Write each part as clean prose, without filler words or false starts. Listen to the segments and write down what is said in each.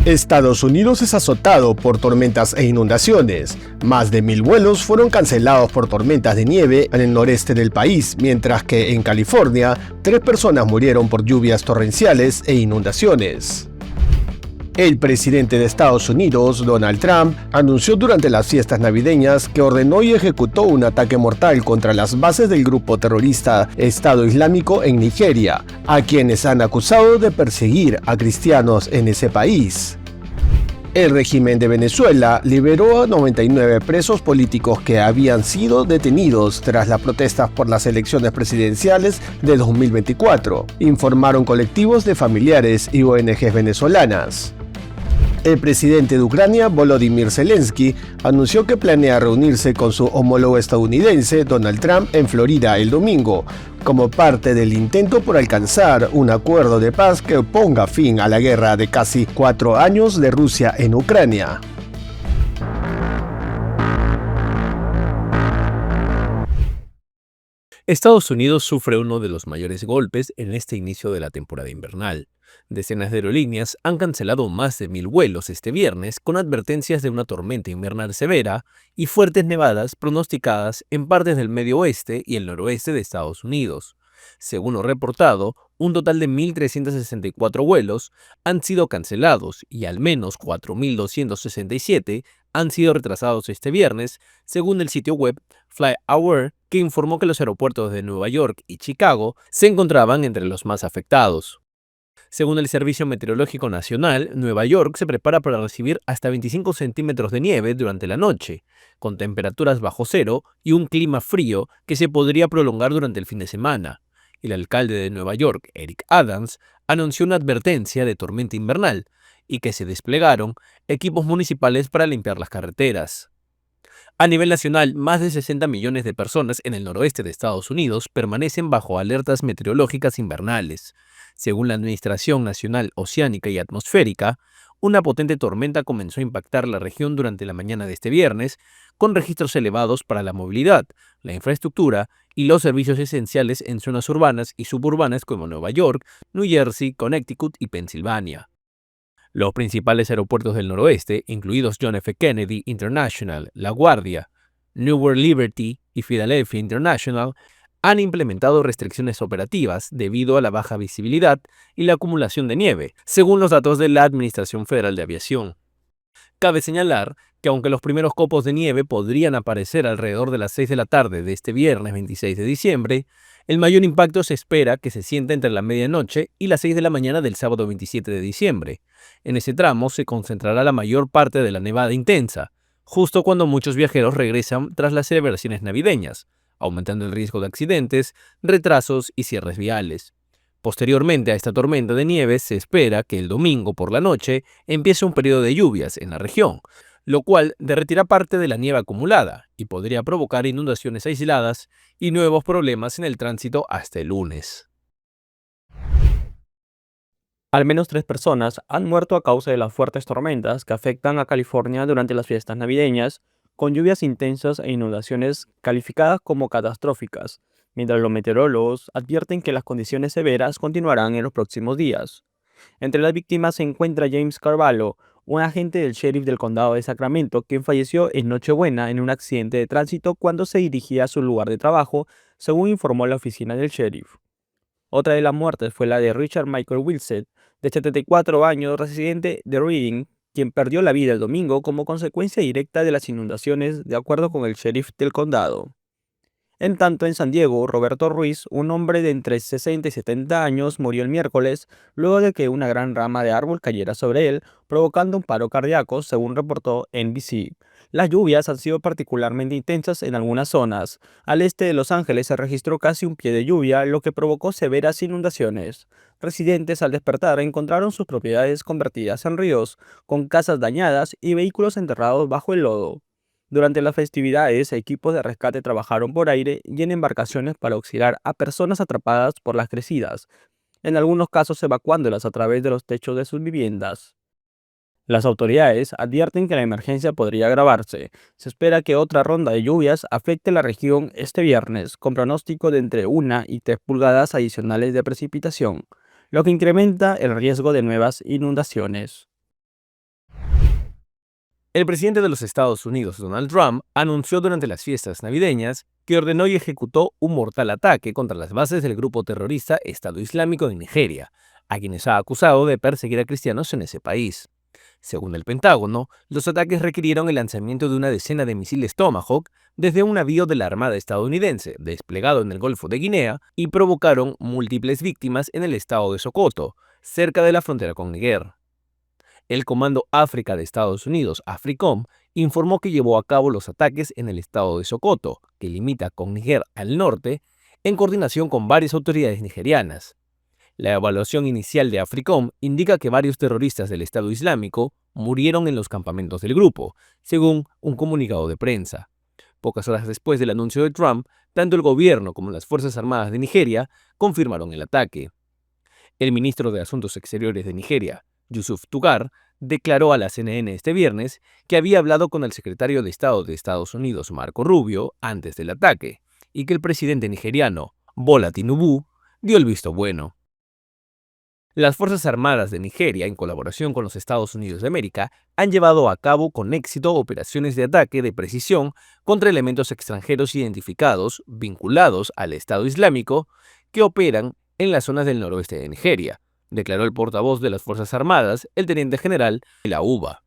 Estados Unidos es azotado por tormentas e inundaciones. Más de 1000 vuelos fueron cancelados por tormentas de nieve en el noreste del país, mientras que en California, 3 personas murieron por lluvias torrenciales e inundaciones. El presidente de Estados Unidos, Donald Trump, anunció durante las fiestas navideñas que ordenó y ejecutó un ataque mortal contra las bases del grupo terrorista Estado Islámico en Nigeria, a quienes han acusado de perseguir a cristianos en ese país. El régimen de Venezuela liberó a 99 presos políticos que habían sido detenidos tras las protestas por las elecciones presidenciales de 2024, informaron colectivos de familiares y ONGs venezolanas. El presidente de Ucrania, Volodymyr Zelensky, anunció que planea reunirse con su homólogo estadounidense, Donald Trump, en Florida el domingo, como parte del intento por alcanzar un acuerdo de paz que ponga fin a la guerra de casi 4 años de Rusia en Ucrania. Estados Unidos sufre uno de los mayores golpes en este inicio de la temporada invernal. Decenas de aerolíneas han cancelado más de 1000 vuelos este viernes con advertencias de una tormenta invernal severa y fuertes nevadas pronosticadas en partes del medio oeste y el noroeste de Estados Unidos. Según lo reportado, un total de 1.364 vuelos han sido cancelados y al menos 4.267 han sido retrasados este viernes, según el sitio web FlightAware, que informó que los aeropuertos de Nueva York y Chicago se encontraban entre los más afectados. Según el Servicio Meteorológico Nacional, Nueva York se prepara para recibir hasta 25 centímetros de nieve durante la noche, con temperaturas bajo cero y un clima frío que se podría prolongar durante el fin de semana. El alcalde de Nueva York, Eric Adams, anunció una advertencia de tormenta invernal y que se desplegaron equipos municipales para limpiar las carreteras. A nivel nacional, más de 60 millones de personas en el noroeste de Estados Unidos permanecen bajo alertas meteorológicas invernales. Según la Administración Nacional Oceánica y Atmosférica, una potente tormenta comenzó a impactar la región durante la mañana de este viernes, con registros elevados para la movilidad, la infraestructura y los servicios esenciales en zonas urbanas y suburbanas como Nueva York, New Jersey, Connecticut y Pensilvania. Los principales aeropuertos del noroeste, incluidos John F. Kennedy International, La Guardia, Newark Liberty y Philadelphia International, han implementado restricciones operativas debido a la baja visibilidad y la acumulación de nieve, según los datos de la Administración Federal de Aviación. Cabe señalar que aunque los primeros copos de nieve podrían aparecer alrededor de las 6 de la tarde de este viernes 26 de diciembre, el mayor impacto se espera que se sienta entre la medianoche y las 6 de la mañana del sábado 27 de diciembre. En ese tramo se concentrará la mayor parte de la nevada intensa, justo cuando muchos viajeros regresan tras las celebraciones navideñas, aumentando el riesgo de accidentes, retrasos y cierres viales. Posteriormente a esta tormenta de nieve, se espera que el domingo por la noche empiece un periodo de lluvias en la región, lo cual derretirá parte de la nieve acumulada y podría provocar inundaciones aisladas y nuevos problemas en el tránsito hasta el lunes. Al menos 3 personas han muerto a causa de las fuertes tormentas que afectan a California durante las fiestas navideñas, con lluvias intensas e inundaciones calificadas como catastróficas, mientras los meteorólogos advierten que las condiciones severas continuarán en los próximos días. Entre las víctimas se encuentra James Carvalho, un agente del sheriff del condado de Sacramento, quien falleció en Nochebuena en un accidente de tránsito cuando se dirigía a su lugar de trabajo, según informó la oficina del sheriff. Otra de las muertes fue la de Richard Michael Wilson, de 74 años, residente de Reading, quien perdió la vida el domingo como consecuencia directa de las inundaciones, de acuerdo con el sheriff del condado. En tanto, en San Diego, Roberto Ruiz, un hombre de entre 60 y 70 años, murió el miércoles luego de que una gran rama de árbol cayera sobre él, provocando un paro cardíaco, según reportó NBC. Las lluvias han sido particularmente intensas en algunas zonas. Al este de Los Ángeles se registró casi un pie de lluvia, lo que provocó severas inundaciones. Residentes al despertar encontraron sus propiedades convertidas en ríos, con casas dañadas y vehículos enterrados bajo el lodo. Durante las festividades, equipos de rescate trabajaron por aire y en embarcaciones para auxiliar a personas atrapadas por las crecidas, en algunos casos evacuándolas a través de los techos de sus viviendas. Las autoridades advierten que la emergencia podría agravarse. Se espera que otra ronda de lluvias afecte la región este viernes, con pronóstico de entre 1 y 3 pulgadas adicionales de precipitación, lo que incrementa el riesgo de nuevas inundaciones. El presidente de los Estados Unidos, Donald Trump, anunció durante las fiestas navideñas que ordenó y ejecutó un mortal ataque contra las bases del grupo terrorista Estado Islámico en Nigeria, a quienes ha acusado de perseguir a cristianos en ese país. Según el Pentágono, los ataques requirieron el lanzamiento de una decena de misiles Tomahawk desde un navío de la Armada estadounidense desplegado en el Golfo de Guinea y provocaron múltiples víctimas en el estado de Sokoto, cerca de la frontera con Níger. El Comando África de Estados Unidos, AFRICOM, informó que llevó a cabo los ataques en el estado de Sokoto, que limita con Níger al norte, en coordinación con varias autoridades nigerianas. La evaluación inicial de AFRICOM indica que varios terroristas del Estado Islámico murieron en los campamentos del grupo, según un comunicado de prensa. Pocas horas después del anuncio de Trump, tanto el gobierno como las Fuerzas Armadas de Nigeria confirmaron el ataque. El ministro de Asuntos Exteriores de Nigeria, Yusuf Tugar, declaró a la CNN este viernes que había hablado con el secretario de Estado de Estados Unidos, Marco Rubio, antes del ataque, y que el presidente nigeriano, Bola Tinubu, dio el visto bueno. Las Fuerzas Armadas de Nigeria, en colaboración con los Estados Unidos de América, han llevado a cabo con éxito operaciones de ataque de precisión contra elementos extranjeros identificados vinculados al Estado Islámico que operan en las zonas del noroeste de Nigeria, declaró el portavoz de las Fuerzas Armadas, el teniente general de la UBA.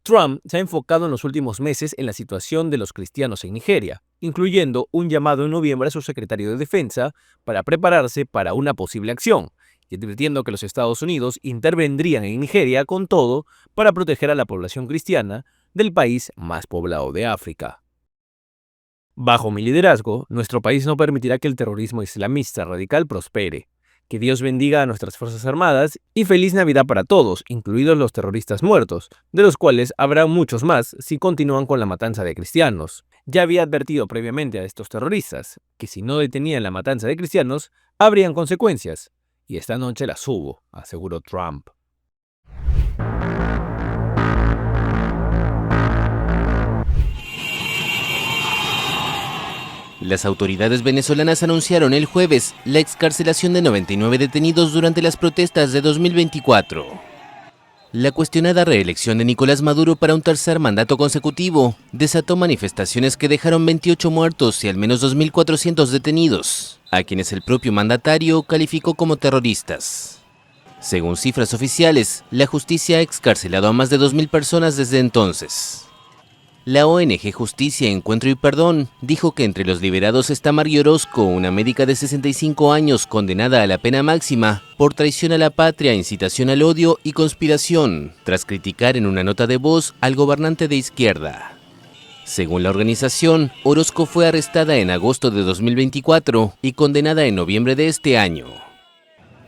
Trump se ha enfocado en los últimos meses en la situación de los cristianos en Nigeria, incluyendo un llamado en noviembre a su secretario de Defensa para prepararse para una posible acción, y advirtiendo que los Estados Unidos intervendrían en Nigeria con todo para proteger a la población cristiana del país más poblado de África. Bajo mi liderazgo, nuestro país no permitirá que el terrorismo islamista radical prospere. Que Dios bendiga a nuestras Fuerzas Armadas y feliz Navidad para todos, incluidos los terroristas muertos, de los cuales habrá muchos más si continúan con la matanza de cristianos. Ya había advertido previamente a estos terroristas que si no detenían la matanza de cristianos, habrían consecuencias. Y esta noche las hubo, aseguró Trump. Las autoridades venezolanas anunciaron el jueves la excarcelación de 99 detenidos durante las protestas de 2024. La cuestionada reelección de Nicolás Maduro para un tercer mandato consecutivo desató manifestaciones que dejaron 28 muertos y al menos 2.400 detenidos, a quienes el propio mandatario calificó como terroristas. Según cifras oficiales, la justicia ha excarcelado a más de 2.000 personas desde entonces. La ONG Justicia, Encuentro y Perdón dijo que entre los liberados está María Orozco, una médica de 65 años condenada a la pena máxima por traición a la patria, incitación al odio y conspiración, tras criticar en una nota de voz al gobernante de izquierda. Según la organización, Orozco fue arrestada en agosto de 2024 y condenada en noviembre de este año.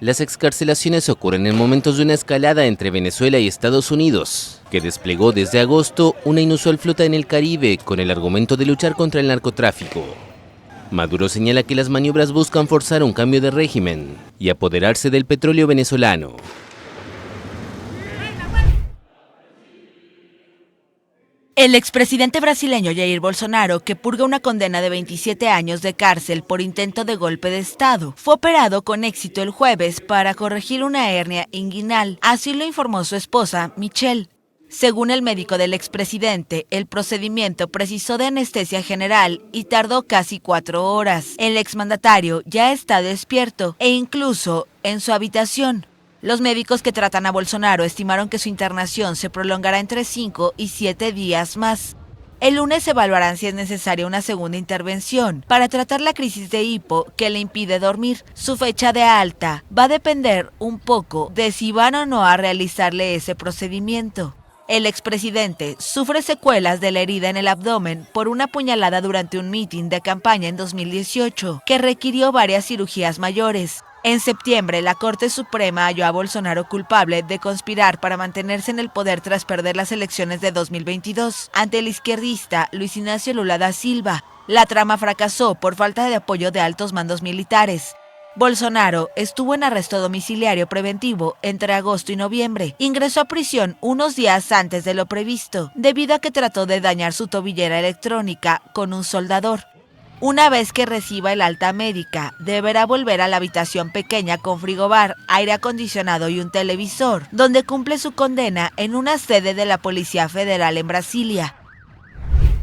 Las excarcelaciones ocurren en momentos de una escalada entre Venezuela y Estados Unidos, que desplegó desde agosto una inusual flota en el Caribe con el argumento de luchar contra el narcotráfico. Maduro señala que las maniobras buscan forzar un cambio de régimen y apoderarse del petróleo venezolano. El expresidente brasileño Jair Bolsonaro, que purga una condena de 27 años de cárcel por intento de golpe de Estado, fue operado con éxito el jueves para corregir una hernia inguinal, así lo informó su esposa, Michelle. Según el médico del expresidente, el procedimiento precisó de anestesia general y tardó casi 4 horas. El exmandatario ya está despierto e incluso en su habitación. Los médicos que tratan a Bolsonaro estimaron que su internación se prolongará entre 5 y 7 días más. El lunes evaluarán si es necesaria una segunda intervención para tratar la crisis de hipo que le impide dormir. Su fecha de alta va a depender un poco de si van o no a realizarle ese procedimiento. El expresidente sufre secuelas de la herida en el abdomen por una puñalada durante un mitin de campaña en 2018 que requirió varias cirugías mayores. En septiembre, la Corte Suprema halló a Bolsonaro culpable de conspirar para mantenerse en el poder tras perder las elecciones de 2022 ante el izquierdista Luis Ignacio Lula da Silva. La trama fracasó por falta de apoyo de altos mandos militares. Bolsonaro estuvo en arresto domiciliario preventivo entre agosto y noviembre. Ingresó a prisión unos días antes de lo previsto, debido a que trató de dañar su tobillera electrónica con un soldador. Una vez que reciba el alta médica, deberá volver a la habitación pequeña con frigobar, aire acondicionado y un televisor, donde cumple su condena en una sede de la Policía Federal en Brasilia.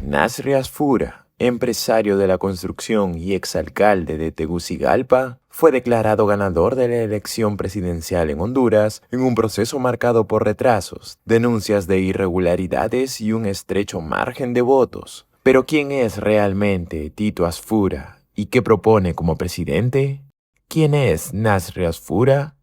Nasri Asfura, empresario de la construcción y exalcalde de Tegucigalpa, fue declarado ganador de la elección presidencial en Honduras en un proceso marcado por retrasos, denuncias de irregularidades y un estrecho margen de votos. Pero ¿quién es realmente Tito Asfura y qué propone como presidente? ¿Quién es Nasri Asfura?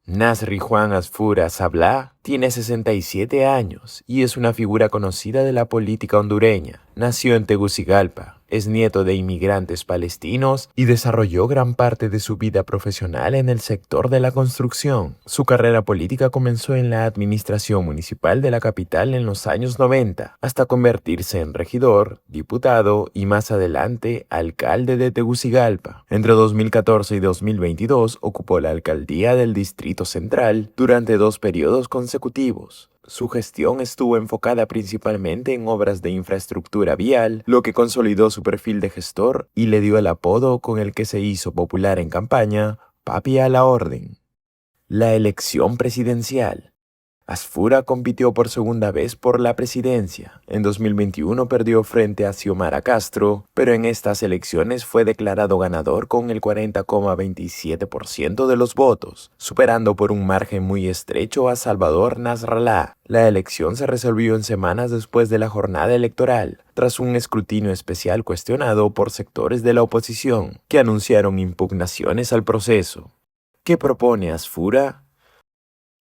Nasri Juan Asfura Sablá tiene 67 años y es una figura conocida de la política hondureña. Nació en Tegucigalpa, es nieto de inmigrantes palestinos y desarrolló gran parte de su vida profesional en el sector de la construcción. Su carrera política comenzó en la administración municipal de la capital en los años 90, hasta convertirse en regidor, diputado y más adelante alcalde de Tegucigalpa. Entre 2014 y 2022 ocupó la alcaldía del Distrito Central durante 2 periodos consecutivos. Su gestión estuvo enfocada principalmente en obras de infraestructura vial, lo que consolidó su perfil de gestor y le dio el apodo con el que se hizo popular en campaña, Papi a la Orden. La elección presidencial. Asfura compitió por segunda vez por la presidencia. En 2021 perdió frente a Xiomara Castro, pero en estas elecciones fue declarado ganador con el 40,27% de los votos, superando por un margen muy estrecho a Salvador Nasrallah. La elección se resolvió en semanas después de la jornada electoral, tras un escrutinio especial cuestionado por sectores de la oposición, que anunciaron impugnaciones al proceso. ¿Qué propone Asfura?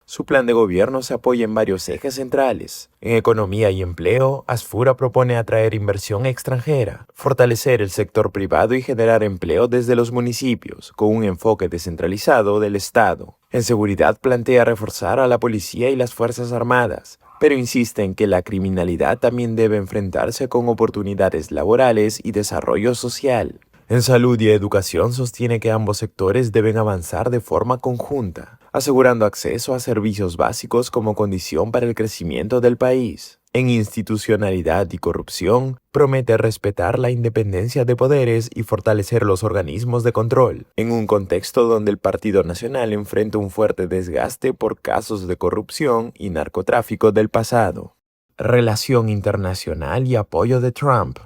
Su plan de gobierno se apoya en varios ejes centrales. En economía y empleo, Asfura propone atraer inversión extranjera, fortalecer el sector privado y generar empleo desde los municipios, con un enfoque descentralizado del Estado. En seguridad plantea reforzar a la policía y las Fuerzas Armadas, pero insiste en que la criminalidad también debe enfrentarse con oportunidades laborales y desarrollo social. En salud y educación sostiene que ambos sectores deben avanzar de forma conjunta, asegurando acceso a servicios básicos como condición para el crecimiento del país. En institucionalidad y corrupción, promete respetar la independencia de poderes y fortalecer los organismos de control, en un contexto donde el Partido Nacional enfrenta un fuerte desgaste por casos de corrupción y narcotráfico del pasado. Relación internacional y apoyo de Trump.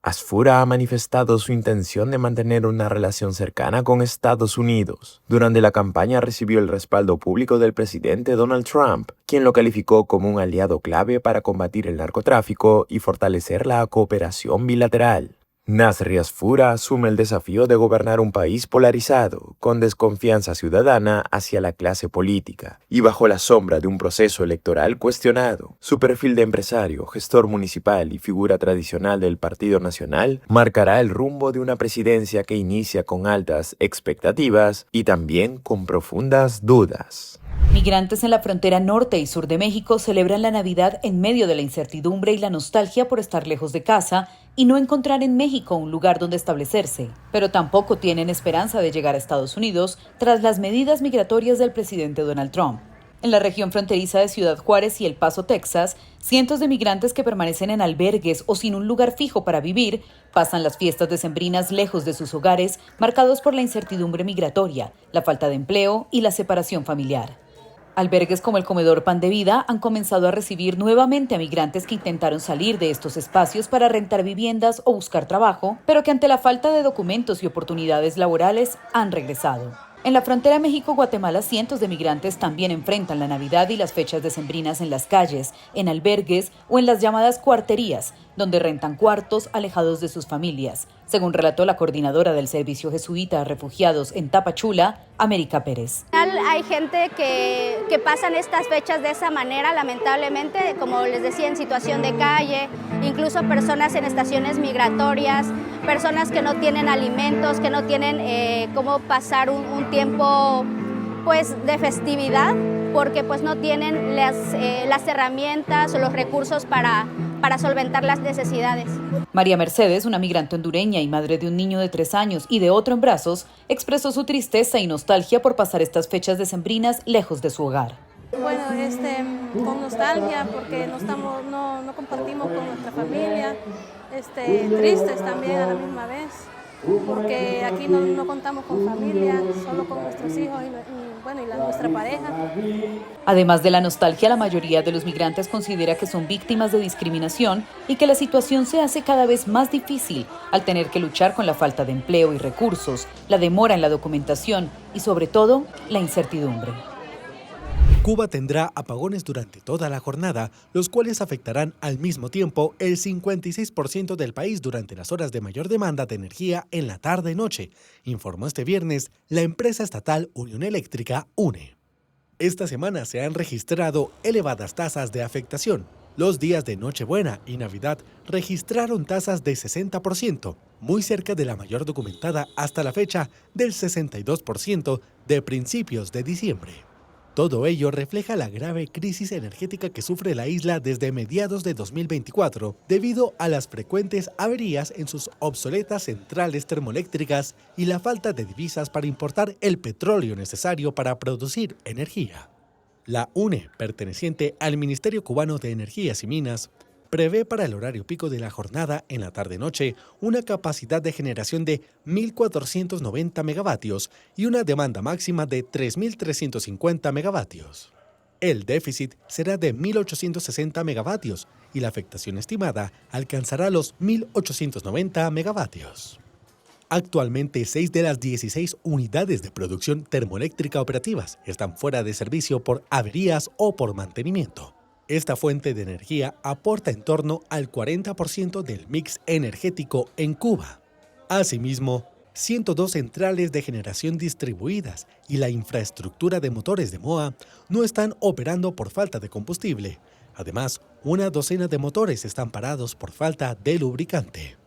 Asfura ha manifestado su intención de mantener una relación cercana con Estados Unidos. Durante la campaña recibió el respaldo público del presidente Donald Trump, quien lo calificó como un aliado clave para combatir el narcotráfico y fortalecer la cooperación bilateral. Nasri Asfura asume el desafío de gobernar un país polarizado, con desconfianza ciudadana hacia la clase política, y bajo la sombra de un proceso electoral cuestionado. Su perfil de empresario, gestor municipal y figura tradicional del Partido Nacional marcará el rumbo de una presidencia que inicia con altas expectativas y también con profundas dudas. Migrantes en la frontera norte y sur de México celebran la Navidad en medio de la incertidumbre y la nostalgia por estar lejos de casa y no encontrar en México un lugar donde establecerse, pero tampoco tienen esperanza de llegar a Estados Unidos tras las medidas migratorias del presidente Donald Trump. En la región fronteriza de Ciudad Juárez y El Paso, Texas, cientos de migrantes que permanecen en albergues o sin un lugar fijo para vivir pasan las fiestas decembrinas lejos de sus hogares, marcados por la incertidumbre migratoria, la falta de empleo y la separación familiar. Albergues como el Comedor Pan de Vida han comenzado a recibir nuevamente a migrantes que intentaron salir de estos espacios para rentar viviendas o buscar trabajo, pero que ante la falta de documentos y oportunidades laborales han regresado. En la frontera México-Guatemala, cientos de migrantes también enfrentan la Navidad y las fechas decembrinas en las calles, en albergues o en las llamadas cuarterías, donde rentan cuartos alejados de sus familias, según relató la coordinadora del Servicio Jesuita a Refugiados en Tapachula, América Pérez. Hay gente que pasan estas fechas de esa manera, lamentablemente, como les decía, en situación de calle, incluso personas en estaciones migratorias, personas que no tienen alimentos, que no tienen cómo pasar un tiempo pues, de festividad, porque pues, no tienen las herramientas o los recursos para solventar las necesidades. María Mercedes, una migrante hondureña y madre de un niño de 3 años y de otro en brazos, expresó su tristeza y nostalgia por pasar estas fechas decembrinas lejos de su hogar. Bueno, con nostalgia porque no compartimos con nuestra familia, tristes también a la misma vez, porque aquí no contamos con familia, solo con nuestros hijos y nuestra pareja. Además de la nostalgia, la mayoría de los migrantes considera que son víctimas de discriminación y que la situación se hace cada vez más difícil al tener que luchar con la falta de empleo y recursos, la demora en la documentación y, sobre todo, la incertidumbre. Cuba tendrá apagones durante toda la jornada, los cuales afectarán al mismo tiempo el 56% del país durante las horas de mayor demanda de energía en la tarde-noche, informó este viernes la empresa estatal Unión Eléctrica, UNE. Esta semana se han registrado elevadas tasas de afectación. Los días de Nochebuena y Navidad registraron tasas de 60%, muy cerca de la mayor documentada hasta la fecha del 62% de principios de diciembre. Todo ello refleja la grave crisis energética que sufre la isla desde mediados de 2024 debido a las frecuentes averías en sus obsoletas centrales termoeléctricas y la falta de divisas para importar el petróleo necesario para producir energía. La UNE, perteneciente al Ministerio Cubano de Energías y Minas, prevé para el horario pico de la jornada en la tarde-noche una capacidad de generación de 1.490 megavatios y una demanda máxima de 3.350 megavatios. El déficit será de 1.860 megavatios y la afectación estimada alcanzará los 1.890 megavatios. Actualmente, 6 de las 16 unidades de producción termoeléctrica operativas están fuera de servicio por averías o por mantenimiento. Esta fuente de energía aporta en torno al 40% del mix energético en Cuba. Asimismo, 102 centrales de generación distribuidas y la infraestructura de motores de MOA no están operando por falta de combustible. Además, una docena de motores están parados por falta de lubricante.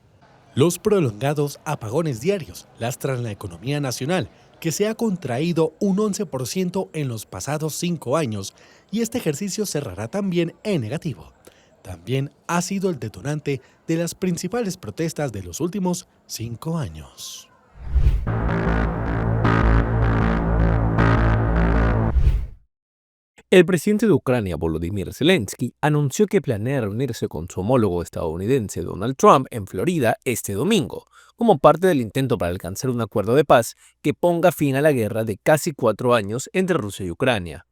Los prolongados apagones diarios lastran la economía nacional, que se ha contraído un 11% en los pasados 5 años, y este ejercicio cerrará también en negativo. También ha sido el detonante de las principales protestas de los últimos 5 años. El presidente de Ucrania, Volodymyr Zelensky, anunció que planea reunirse con su homólogo estadounidense Donald Trump en Florida este domingo, como parte del intento para alcanzar un acuerdo de paz que ponga fin a la guerra de casi 4 años entre Rusia y Ucrania.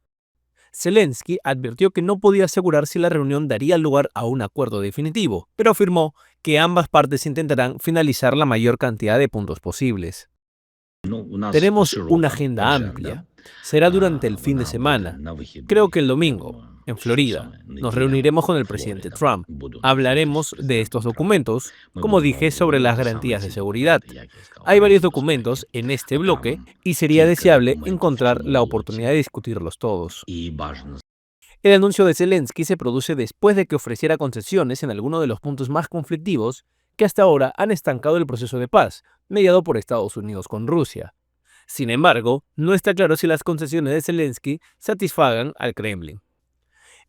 Zelensky advirtió que no podía asegurar si la reunión daría lugar a un acuerdo definitivo, pero afirmó que ambas partes intentarán finalizar la mayor cantidad de puntos posibles. Tenemos una agenda amplia. Será durante el fin de semana. Creo que el domingo, en Florida, nos reuniremos con el presidente Trump. Hablaremos de estos documentos, como dije, sobre las garantías de seguridad. Hay varios documentos en este bloque y sería deseable encontrar la oportunidad de discutirlos todos. El anuncio de Zelensky se produce después de que ofreciera concesiones en algunos de los puntos más conflictivos que hasta ahora han estancado el proceso de paz, mediado por Estados Unidos con Rusia. Sin embargo, no está claro si las concesiones de Zelensky satisfagan al Kremlin.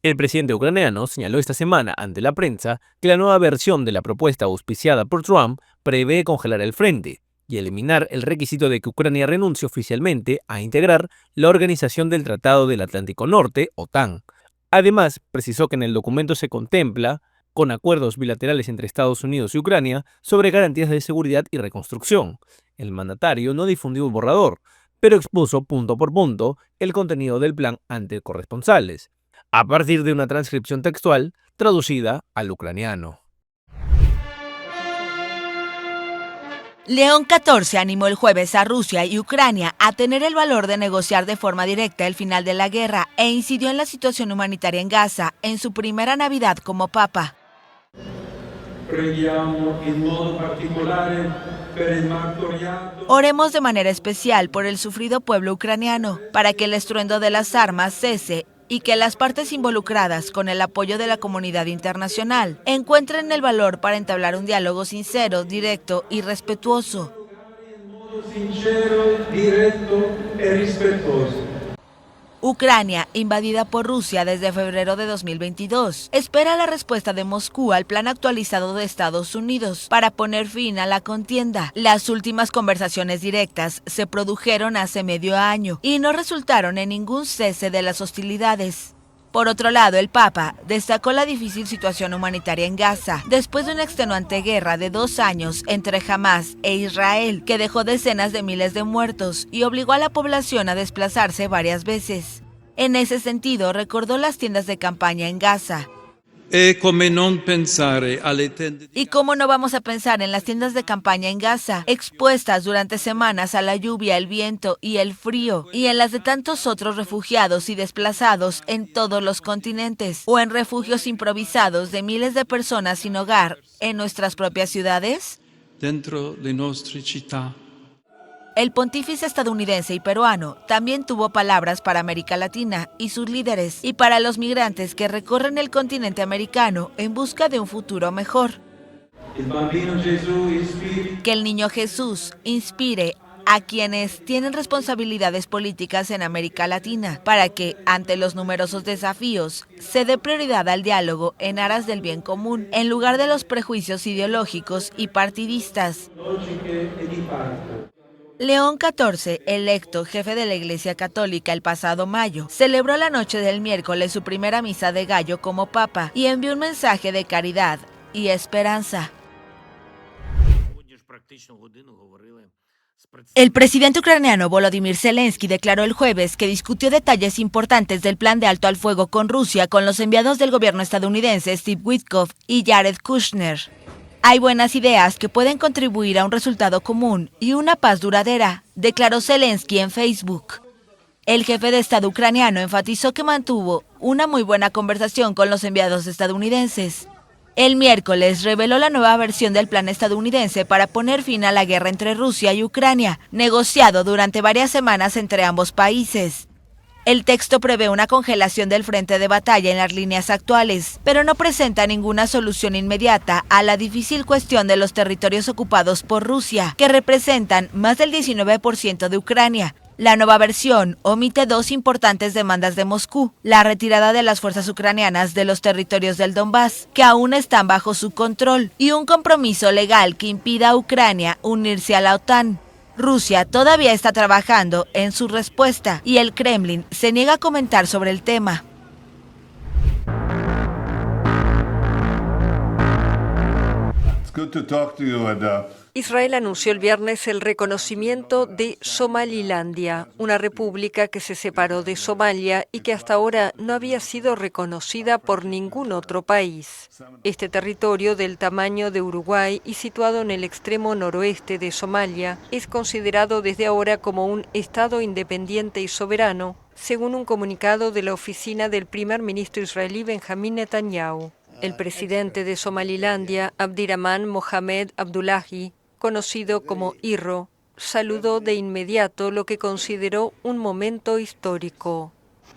El presidente ucraniano señaló esta semana ante la prensa que la nueva versión de la propuesta auspiciada por Trump prevé congelar el frente y eliminar el requisito de que Ucrania renuncie oficialmente a integrar la Organización del Tratado del Atlántico Norte, OTAN. Además, precisó que en el documento se contempla con acuerdos bilaterales entre Estados Unidos y Ucrania sobre garantías de seguridad y reconstrucción. El mandatario no difundió un borrador, pero expuso punto por punto el contenido del plan ante corresponsales, a partir de una transcripción textual traducida al ucraniano. León XIV animó el jueves a Rusia y Ucrania a tener el valor de negociar de forma directa el final de la guerra e incidió en la situación humanitaria en Gaza en su primera Navidad como Papa. Oremos de manera especial por el sufrido pueblo ucraniano, para que el estruendo de las armas cese y que las partes involucradas, con el apoyo de la comunidad internacional, encuentren el valor para entablar un diálogo sincero, directo y respetuoso. Ucrania, invadida por Rusia desde febrero de 2022, espera la respuesta de Moscú al plan actualizado de Estados Unidos para poner fin a la contienda. Las últimas conversaciones directas se produjeron hace medio año y no resultaron en ningún cese de las hostilidades. Por otro lado, el Papa destacó la difícil situación humanitaria en Gaza, después de una extenuante guerra de 2 años entre Hamas e Israel, que dejó decenas de miles de muertos y obligó a la población a desplazarse varias veces. En ese sentido, recordó las tiendas de campaña en Gaza. ¿Y cómo no vamos a pensar en las tiendas de campaña en Gaza, expuestas durante semanas a la lluvia, el viento y el frío, y en las de tantos otros refugiados y desplazados en todos los continentes, o en refugios improvisados de miles de personas sin hogar en nuestras propias ciudades? Dentro de nuestra ciudad. El pontífice estadounidense y peruano también tuvo palabras para América Latina y sus líderes, y para los migrantes que recorren el continente americano en busca de un futuro mejor. Que el niño Jesús inspire a quienes tienen responsabilidades políticas en América Latina, para que, ante los numerosos desafíos, se dé prioridad al diálogo en aras del bien común, en lugar de los prejuicios ideológicos y partidistas. León XIV, electo jefe de la Iglesia Católica el pasado mayo, celebró la noche del miércoles su primera misa de gallo como papa y envió un mensaje de caridad y esperanza. El presidente ucraniano Volodymyr Zelensky declaró el jueves que discutió detalles importantes del plan de alto al fuego con Rusia con los enviados del gobierno estadounidense Steve Witkoff y Jared Kushner. Hay buenas ideas que pueden contribuir a un resultado común y una paz duradera, declaró Zelensky en Facebook. El jefe de Estado ucraniano enfatizó que mantuvo una muy buena conversación con los enviados estadounidenses. El miércoles reveló la nueva versión del plan estadounidense para poner fin a la guerra entre Rusia y Ucrania, negociado durante varias semanas entre ambos países. El texto prevé una congelación del frente de batalla en las líneas actuales, pero no presenta ninguna solución inmediata a la difícil cuestión de los territorios ocupados por Rusia, que representan más del 19% de Ucrania. La nueva versión omite 2 importantes demandas de Moscú: la retirada de las fuerzas ucranianas de los territorios del Donbass, que aún están bajo su control, y un compromiso legal que impida a Ucrania unirse a la OTAN. Rusia todavía está trabajando en su respuesta y el Kremlin se niega a comentar sobre el tema. Israel anunció el viernes el reconocimiento de Somalilandia, una república que se separó de Somalia y que hasta ahora no había sido reconocida por ningún otro país. Este territorio, del tamaño de Uruguay y situado en el extremo noroeste de Somalia, es considerado desde ahora como un Estado independiente y soberano, según un comunicado de la oficina del primer ministro israelí Benjamín Netanyahu. El presidente de Somalilandia, Abdirahman Mohamed Abdullahi, conocido como IRO, saludó de inmediato lo que consideró un momento histórico.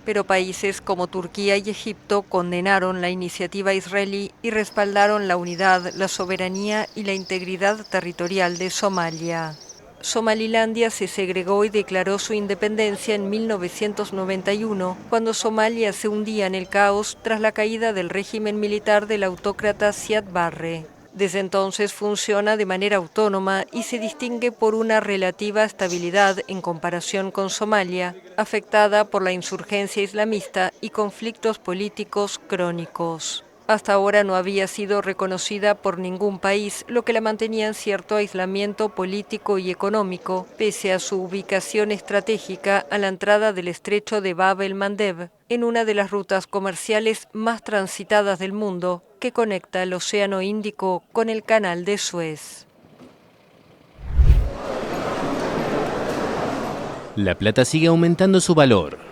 Pero países como Turquía y Egipto condenaron la iniciativa israelí y respaldaron la unidad, la soberanía y la integridad territorial de Somalia. Somalilandia se segregó y declaró su independencia en 1991, cuando Somalia se hundía en el caos tras la caída del régimen militar del autócrata Siad Barre. Desde entonces funciona de manera autónoma y se distingue por una relativa estabilidad en comparación con Somalia, afectada por la insurgencia islamista y conflictos políticos crónicos. Hasta ahora no había sido reconocida por ningún país, lo que la mantenía en cierto aislamiento político y económico, pese a su ubicación estratégica a la entrada del estrecho de Bab el-Mandeb, en una de las rutas comerciales más transitadas del mundo, que conecta el Océano Índico con el Canal de Suez. La plata sigue aumentando su valor.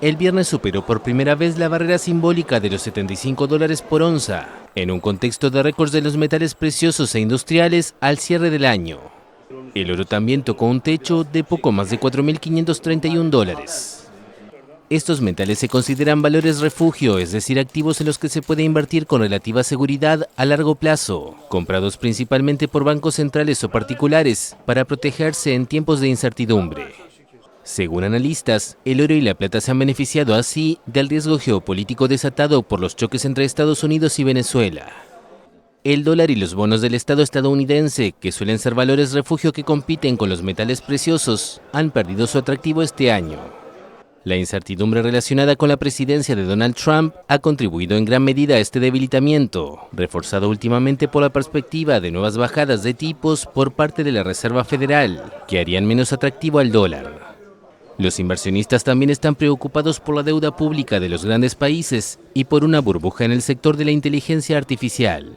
El viernes superó por primera vez la barrera simbólica de los $75 por onza, en un contexto de récords de los metales preciosos e industriales al cierre del año. El oro también tocó un techo de poco más de $4.531. Estos metales se consideran valores refugio, es decir, activos en los que se puede invertir con relativa seguridad a largo plazo, comprados principalmente por bancos centrales o particulares para protegerse en tiempos de incertidumbre. Según analistas, el oro y la plata se han beneficiado así del riesgo geopolítico desatado por los choques entre Estados Unidos y Venezuela. El dólar y los bonos del Estado estadounidense, que suelen ser valores refugio que compiten con los metales preciosos, han perdido su atractivo este año. La incertidumbre relacionada con la presidencia de Donald Trump ha contribuido en gran medida a este debilitamiento, reforzado últimamente por la perspectiva de nuevas bajadas de tipos por parte de la Reserva Federal, que harían menos atractivo al dólar. Los inversionistas también están preocupados por la deuda pública de los grandes países y por una burbuja en el sector de la inteligencia artificial.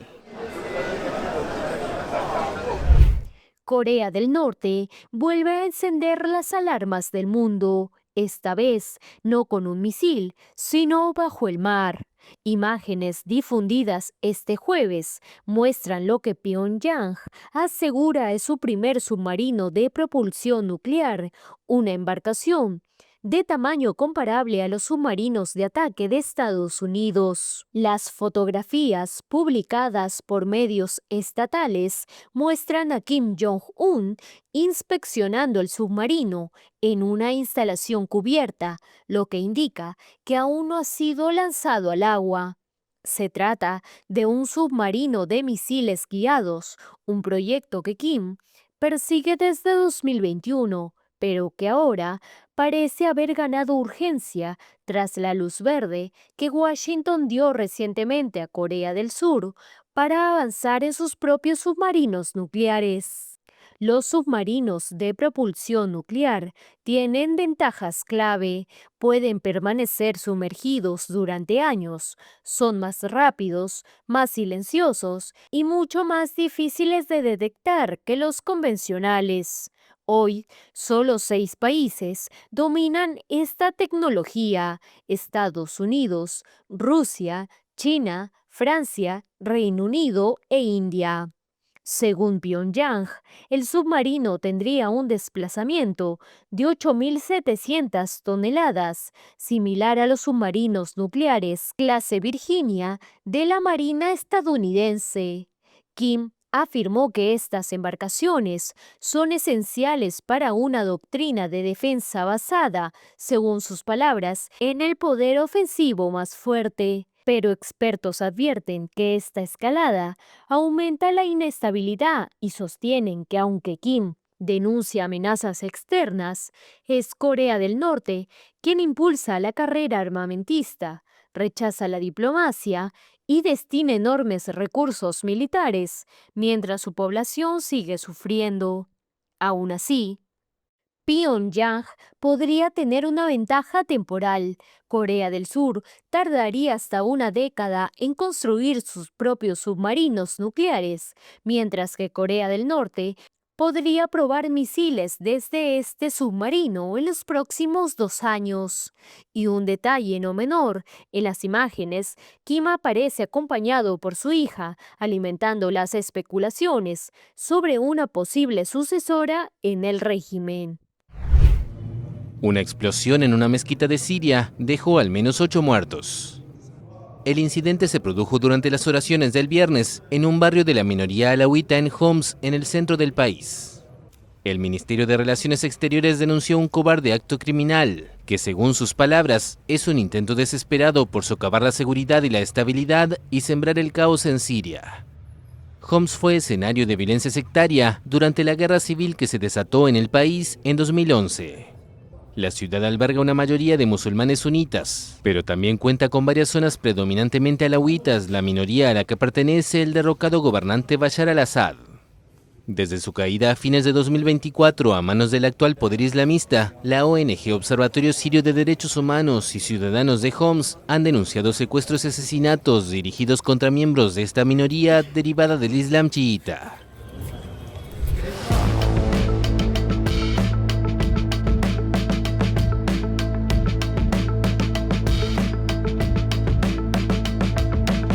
Corea del Norte vuelve a encender las alarmas del mundo, esta vez no con un misil, sino bajo el mar. Imágenes difundidas este jueves muestran lo que Pyongyang asegura es su primer submarino de propulsión nuclear, una embarcación de tamaño comparable a los submarinos de ataque de Estados Unidos. Las fotografías publicadas por medios estatales muestran a Kim Jong-un inspeccionando el submarino en una instalación cubierta, lo que indica que aún no ha sido lanzado al agua. Se trata de un submarino de misiles guiados, un proyecto que Kim persigue desde 2021, pero que ahora parece haber ganado urgencia tras la luz verde que Washington dio recientemente a Corea del Sur para avanzar en sus propios submarinos nucleares. Los submarinos de propulsión nuclear tienen ventajas clave, pueden permanecer sumergidos durante años, son más rápidos, más silenciosos y mucho más difíciles de detectar que los convencionales. Hoy, solo 6 países dominan esta tecnología: Estados Unidos, Rusia, China, Francia, Reino Unido e India. Según Pyongyang, el submarino tendría un desplazamiento de 8.700 toneladas, similar a los submarinos nucleares clase Virginia de la Marina estadounidense. Kim afirmó que estas embarcaciones son esenciales para una doctrina de defensa basada, según sus palabras, en el poder ofensivo más fuerte. Pero expertos advierten que esta escalada aumenta la inestabilidad y sostienen que aunque Kim denuncia amenazas externas, es Corea del Norte quien impulsa la carrera armamentista, rechaza la diplomacia y destina enormes recursos militares, mientras su población sigue sufriendo. Aún así, Pyongyang podría tener una ventaja temporal. Corea del Sur tardaría hasta una década en construir sus propios submarinos nucleares, mientras que Corea del Norte podría probar misiles desde este submarino en los próximos 2 años. Y un detalle no menor, en las imágenes, Kim aparece acompañado por su hija, alimentando las especulaciones sobre una posible sucesora en el régimen. Una explosión en una mezquita de Siria dejó al menos 8 muertos. El incidente se produjo durante las oraciones del viernes en un barrio de la minoría alauita en Homs, en el centro del país. El Ministerio de Relaciones Exteriores denunció un cobarde acto criminal, que según sus palabras, es un intento desesperado por socavar la seguridad y la estabilidad y sembrar el caos en Siria. Homs fue escenario de violencia sectaria durante la guerra civil que se desató en el país en 2011. La ciudad alberga una mayoría de musulmanes sunitas, pero también cuenta con varias zonas predominantemente alauitas, la minoría a la que pertenece el derrocado gobernante Bashar al-Assad. Desde su caída a fines de 2024 a manos del actual poder islamista, la ONG Observatorio Sirio de Derechos Humanos y ciudadanos de Homs han denunciado secuestros y asesinatos dirigidos contra miembros de esta minoría derivada del Islam chiita.